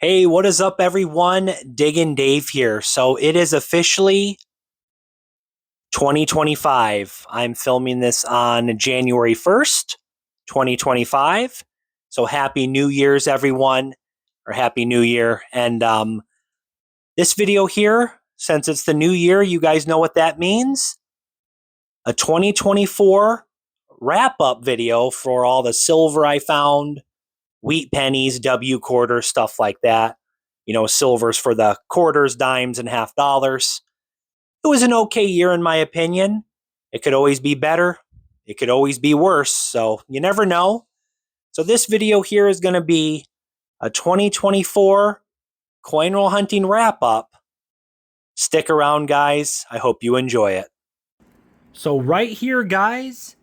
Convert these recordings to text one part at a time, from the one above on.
Hey, what is up, everyone? Diggin Dave here. So it is officially 2025. I'm filming this on January 1st, 2025. So happy New Year's, everyone, or happy New Year. And this video here, since it's the new year, you guys know what that means. A 2024 wrap up video for all the silver I found, wheat pennies, W quarters, stuff like that. You know, silvers for the quarters, dimes, and half dollars. It was an okay year, in my opinion. It could always be better. It could always be worse. So you never know. So this video here is going to be a 2024 coin roll hunting wrap up. Stick around, guys. I hope you enjoy it. So right here, guys,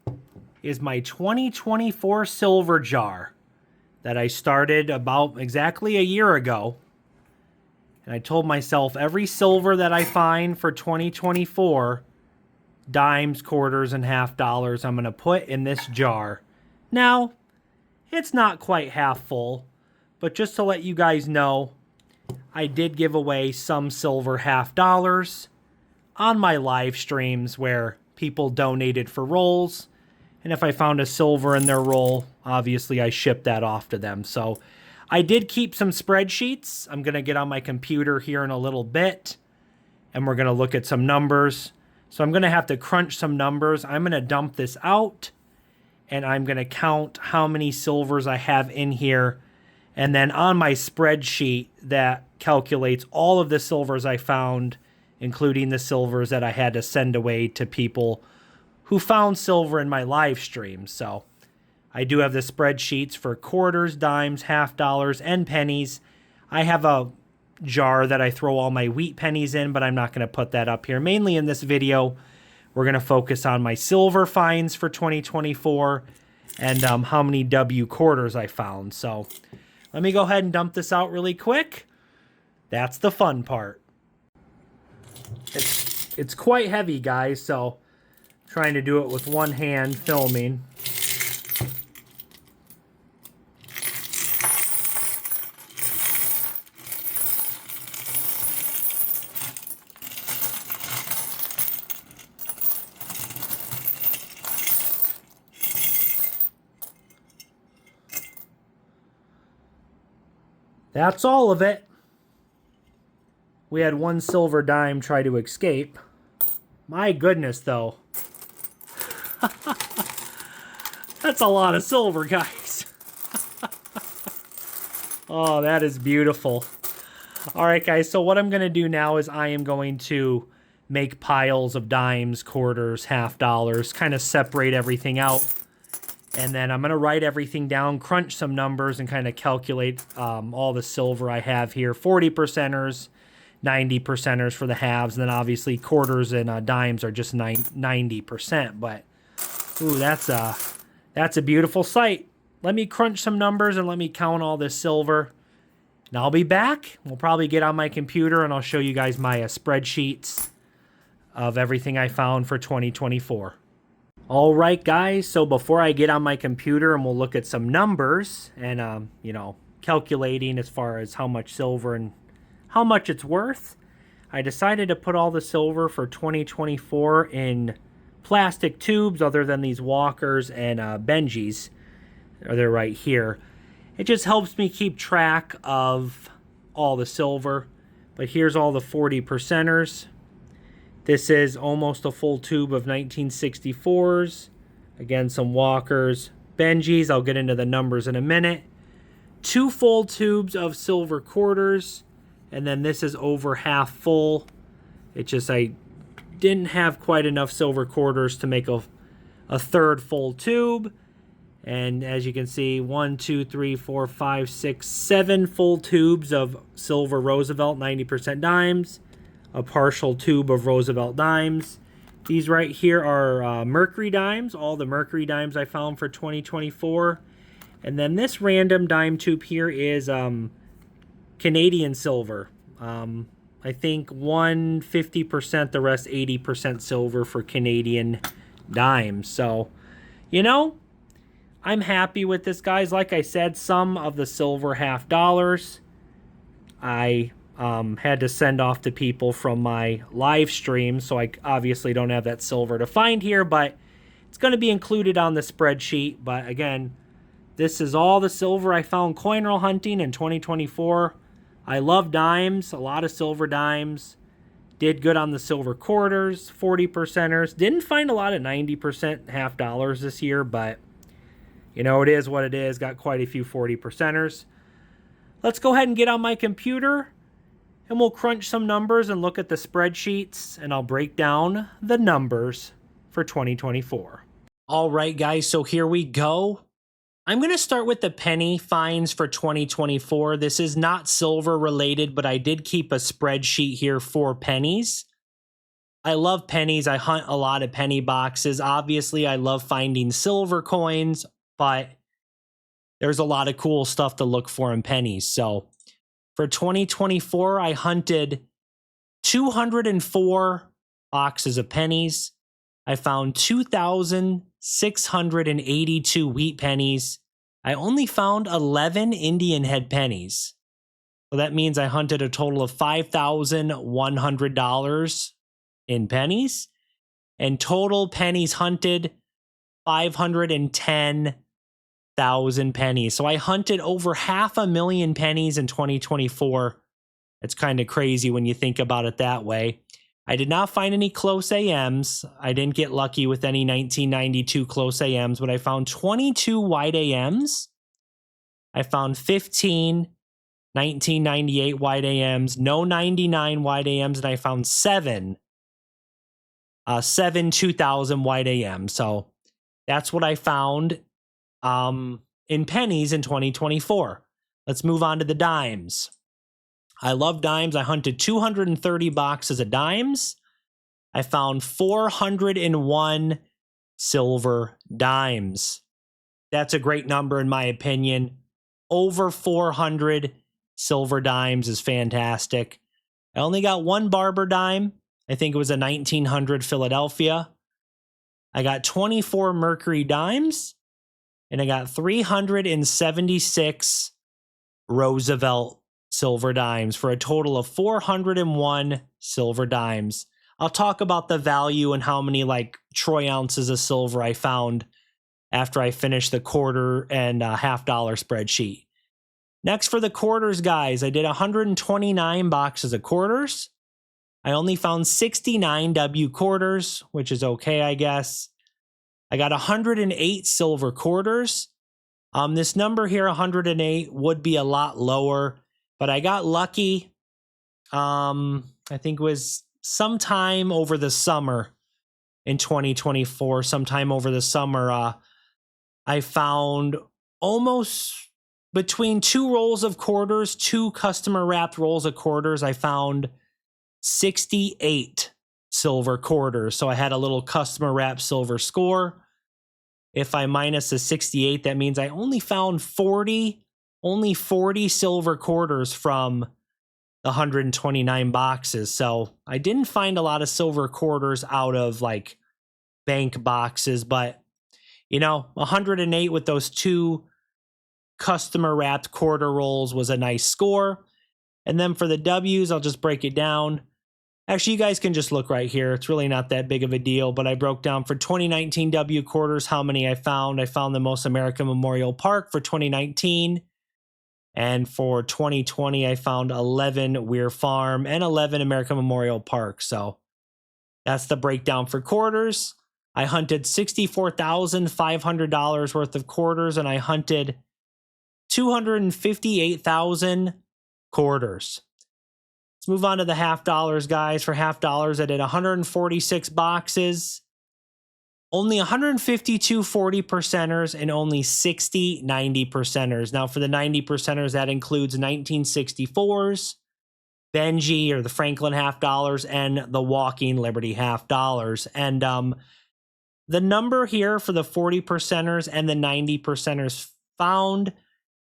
is my 2024 silver jar that I started about exactly a year ago. And I told myself every silver that I find for 2024, dimes, quarters, and half dollars, I'm going to put in this jar. Now, it's not quite half full, but just to let you guys know, I did give away some silver half dollars on my live streams where people donated for rolls. And if I found a silver in their roll, obviously I shipped that off to them. So I did keep some spreadsheets. I'm going to get on my computer here in a little bit, and we're going to look at some numbers. So I'm going to have to crunch some numbers. I'm going to dump this out, and I'm going to count how many silvers I have in here. And then on my spreadsheet that calculates all of the silvers I found, including the silvers that I had to send away to people who found silver in my live stream. So I do have the spreadsheets for quarters, dimes, half dollars, and pennies. I have a jar that I throw all my wheat pennies in, but I'm not going to put that up here. Mainly in this video, we're going to focus on my silver finds for 2024 and how many W quarters I found. So let me go ahead and dump this out really quick. That's the fun part. It's quite heavy, guys, so I'm trying to do it with one hand filming. That's all of it. We had one silver dime try to escape. My goodness, though. That's a lot of silver, guys. Oh, that is beautiful. All right, guys, so what I'm going to do now is I am going to make piles of dimes, quarters, half dollars, kind of separate everything out. And then I'm going to write everything down, crunch some numbers, and kind of calculate all the silver I have here. 40 percenters, 90 percenters for the halves, and then obviously quarters and dimes are just 90%. But, ooh, that's a beautiful sight. Let me crunch some numbers and let me count all this silver. And I'll be back. We'll probably get on my computer and I'll show you guys my spreadsheets of everything I found for 2024. All right, guys, so before I get on my computer and we'll look at some numbers and, you know, calculating as far as how much silver and how much it's worth, I decided to put all the silver for 2024 in plastic tubes other than these Walkers and Benjis. They're right here. It just helps me keep track of all the silver. But here's all the 40 percenters. This is almost a full tube of 1964s. Again, some Walkers, Benjis. I'll get into the numbers in a minute. 2 full tubes of silver quarters. And then this is over half full. It's just I didn't have quite enough silver quarters to make a third full tube. And as you can see, 1, 2, 3, 4, 5, 6, 7 full tubes of silver Roosevelt 90% dimes. A partial tube of Roosevelt dimes. These right here are Mercury dimes, all the Mercury dimes I found for 2024. And then this random dime tube here is Canadian silver. I think 50%, the rest 80% silver for Canadian dimes. So, you know, I'm happy with this, guys. Like I said, some of the silver half dollars I had to send off to people from my live stream, so I obviously don't have that silver to find here, but it's going to be included on the spreadsheet. But again, this is all the silver I found coin roll hunting in 2024. I love dimes, a lot of silver dimes. Did good on the silver quarters, 40%ers. Didn't find a lot of 90% half dollars this year, but you know, it is what it is. Got quite a few 40%ers. Let's go ahead and get on my computer and we'll crunch some numbers and look at the spreadsheets, and I'll break down the numbers for 2024. All right, guys, so here we go. I'm going to start with the penny finds for 2024. This is not silver related, but I did keep a spreadsheet here for pennies. I love pennies. I hunt a lot of penny boxes. Obviously, I love finding silver coins, but there's a lot of cool stuff to look for in pennies. So for 2024, I hunted 204 boxes of pennies. I found 2,682 wheat pennies. I only found 11 Indian head pennies. So that means I hunted a total of $5,100 in pennies. And total pennies hunted, 510,000 pennies. So I hunted over 500,000 pennies in 2024. It's kind of crazy when you think about it that way. I did not find any close AMs. I didn't get lucky with any 1992 close AMs, but I found 22 wide AMs. I found 15 1998 wide AMs, no 99 wide AMs, and I found seven 2000 wide AMs. So that's what I found in pennies in 2024. Let's move on to the dimes. I love dimes. I hunted 230 boxes of dimes. I found 401 silver dimes. That's a great number in my opinion. Over 400 silver dimes is fantastic. I only got one barber dime. I think it was a 1900 Philadelphia. I got 24 Mercury dimes, and I got 376 Roosevelt silver dimes for a total of 401 silver dimes. I'll talk about the value and how many like troy ounces of silver I found after I finish the quarter and half dollar spreadsheet. Next for the quarters, guys, I did 129 boxes of quarters. I only found 69 W quarters, which is okay, I guess. I got 108 silver quarters. This number here, 108, would be a lot lower, but I got lucky. I think it was sometime over the summer in 2024, sometime over the summer, I found almost between two rolls of quarters, two customer wrapped rolls of quarters, I found 68 silver quarters. So I had a little customer wrapped silver score. If I minus the 68, that means I only found 40 silver quarters from the 129 boxes. So I didn't find a lot of silver quarters out of like bank boxes, but you know, 108 with those two customer wrapped quarter rolls was a nice score. And then for the W's, I'll just break it down. Actually, you guys can just look right here. It's really not that big of a deal, but I broke down for 2019 W quarters how many I found. I found the most American Memorial Park for 2019. And for 2020, I found 11 Weir Farm and 11 American Memorial Park. So that's the breakdown for quarters. I hunted $64,500 worth of quarters, and I hunted 258,000 quarters. Let's move on to the half dollars, guys. For half dollars, I did 146 boxes, only 152 40%ers, and only 60 90%ers. Now, for the 90%ers, that includes 1964s, Benji or the Franklin half dollars, and the Walking Liberty half dollars. And the number here for the 40%ers and the 90%ers found,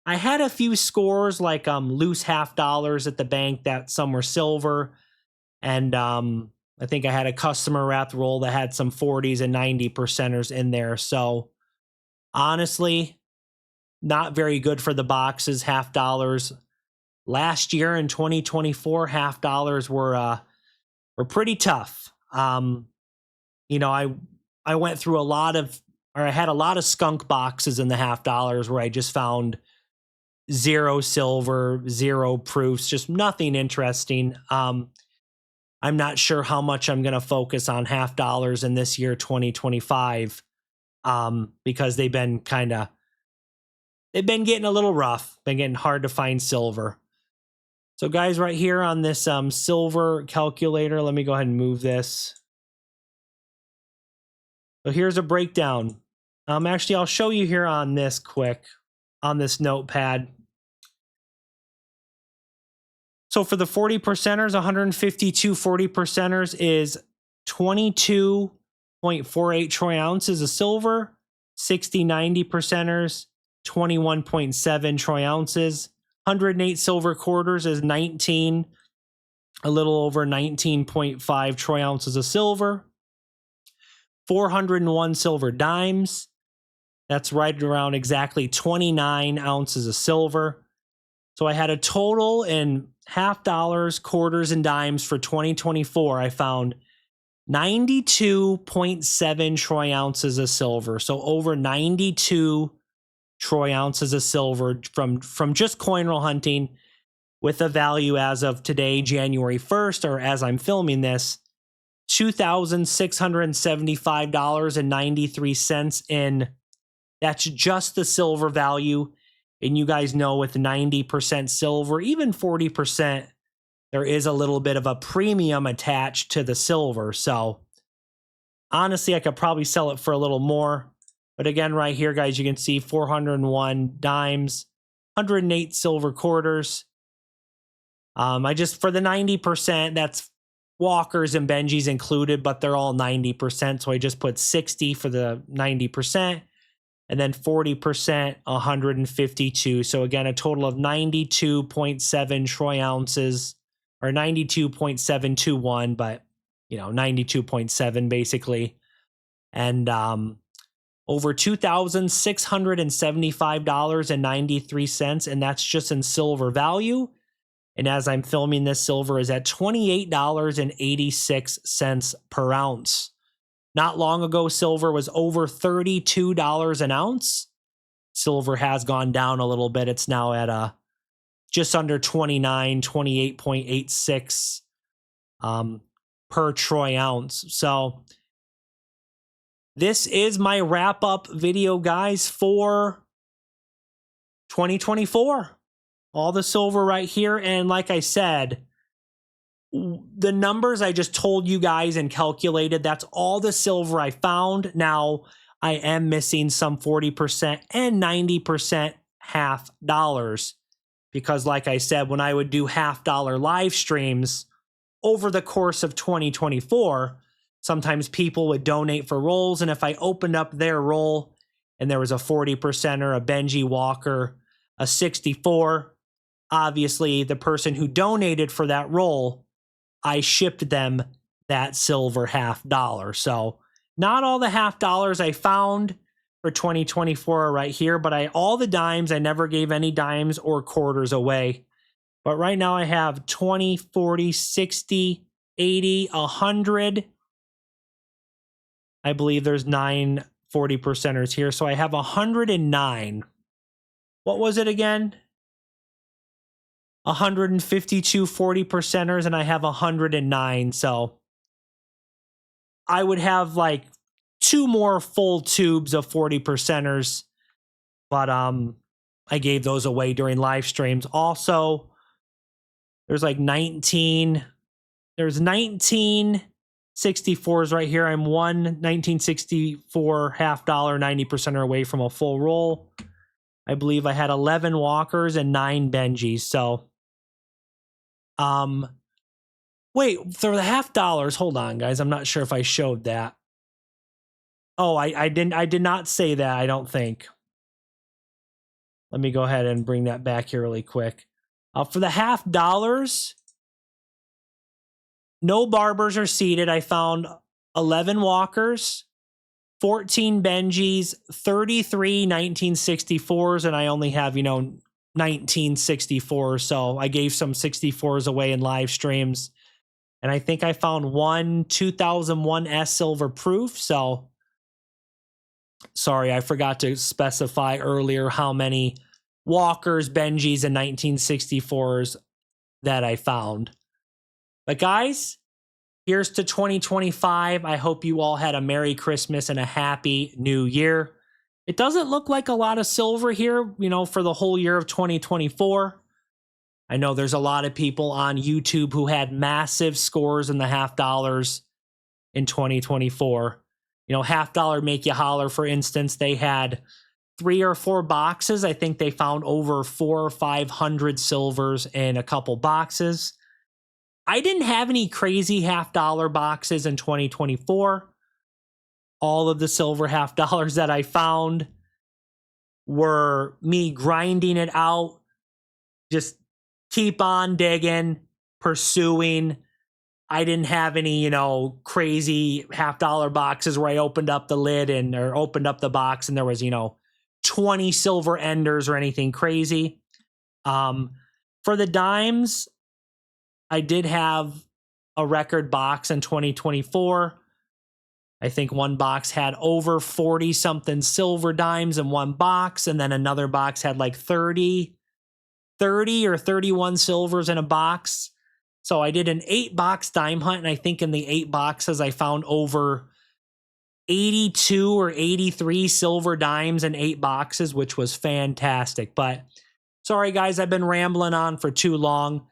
I had a few scores like loose half dollars at the bank that some were silver. And I think I had a customer wrapped roll that had some 40s and 90%ers in there. So honestly, not very good for the boxes, half dollars. last year in 2024, half dollars were pretty tough. You know, I went through I had a lot of skunk boxes in the half dollars where I just found zero silver, zero proofs, just nothing interesting. I'm not sure how much I'm going to focus on half dollars in this year, 2025, because they've been getting a little rough, been getting hard to find silver. So guys, right here on this silver calculator, let me go ahead and move this. So here's a breakdown. Actually, I'll show you here on this quick, on this notepad. So for the 40 percenters, 152 40 percenters is 22.48 troy ounces of silver. 60 90 percenters, 21.7 troy ounces. 108 silver quarters is a little over 19.5 troy ounces of silver. 401 silver dimes, that's right around exactly 29 ounces of silver. So I had a total in half dollars, quarters, and dimes for 2024. I found 92.7 troy ounces of silver. So over 92 troy ounces of silver from just coin roll hunting, with a value as of today, January 1st, or as I'm filming this, $2,675.93 in. That's just the silver value. And you guys know with 90% silver, even 40%, there is a little bit of a premium attached to the silver. So honestly, I could probably sell it for a little more. But again, right here, guys, you can see 401 dimes, 108 silver quarters. I just, for the 90%, that's walkers and Benjis included, but they're all 90%. So I just put 60 for the 90%. And then 40%, 152. So again, a total of 92.7 troy ounces, or 92.721, but 92.7 basically. And over $2,675.93, and that's just in silver value. And as I'm filming this, silver is at $28.86 per ounce. Not long ago, silver was over $32 an ounce. Silver has gone down a little bit. It's now at just under 28.86 per troy ounce. So this is my wrap up video, guys, for 2024. All the silver right here. And like I said, the numbers I just told you guys and calculated, that's all the silver I found. Now, I am missing some 40% and 90% half dollars, because like I said, when I would do half dollar live streams over the course of 2024, sometimes people would donate for rolls. And if I opened up their roll and there was a 40%er, a Benji Walker, a 64, obviously the person who donated for that roll, I shipped them that silver half dollar. So not all the half dollars I found for 2024 are right here, but all the dimes, I never gave any dimes or quarters away. But right now I have 20, 40, 60, 80, 100. I believe there's 9 40 percenters here. So I have 109. What was it again? 152 40 percenters, and I have 109. So I would have like 2 more full tubes of 40 percenters, but I gave those away during live streams. Also, there's like 19 64s right here. I'm one 1964 half dollar 90%er away from a full roll. I believe I had 11 walkers and 9 Benjis. So wait, for the half dollars, hold on, guys. I'm not sure if I showed that. Oh, I did not say that, I don't think. Let me go ahead and bring that back here really quick. For the half dollars, no barbers are seated. I found 11 walkers, 14 Benjis, 33 1964s, and I only have, 1964. So I gave some 64s away in live streams. And I think I found one 2001 S silver proof. So sorry, I forgot to specify earlier how many Walkers, Benjis, and 1964s that I found. But guys, here's to 2025. I hope you all had a Merry Christmas and a Happy New Year. It doesn't look like a lot of silver here, for the whole year of 2024. I know there's a lot of people on YouTube who had massive scores in the half dollars in 2024. Half dollar make you holler, for instance, they had 3 or 4 boxes. I think they found over 400 or 500 silvers in a couple boxes. I didn't have any crazy half dollar boxes in 2024. All of the silver half dollars that I found were me grinding it out, just keep on digging, pursuing. I didn't have any, crazy half dollar boxes where I opened up the lid or opened up the box and there was, 20 silver enders or anything crazy. For the dimes, I did have a record box in 2024. I think one box had over 40 something silver dimes in one box, and then another box had like 30 or 31 silvers in a box. So I did an 8-box dime hunt, and I think in the 8 boxes I found over 82 or 83 silver dimes in 8 boxes, which was fantastic. But sorry guys, I've been rambling on for too long.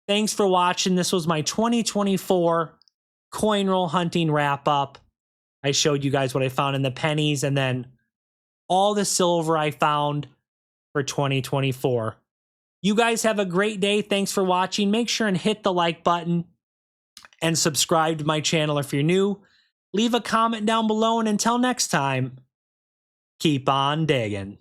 Thanks for watching. This was my 2024 coin roll hunting wrap up. I showed you guys what I found in the pennies and then all the silver I found for 2024. You guys have a great day. Thanks for watching. Make sure and hit the like button and subscribe to my channel if you're new. Leave a comment down below, and until next time, keep on digging.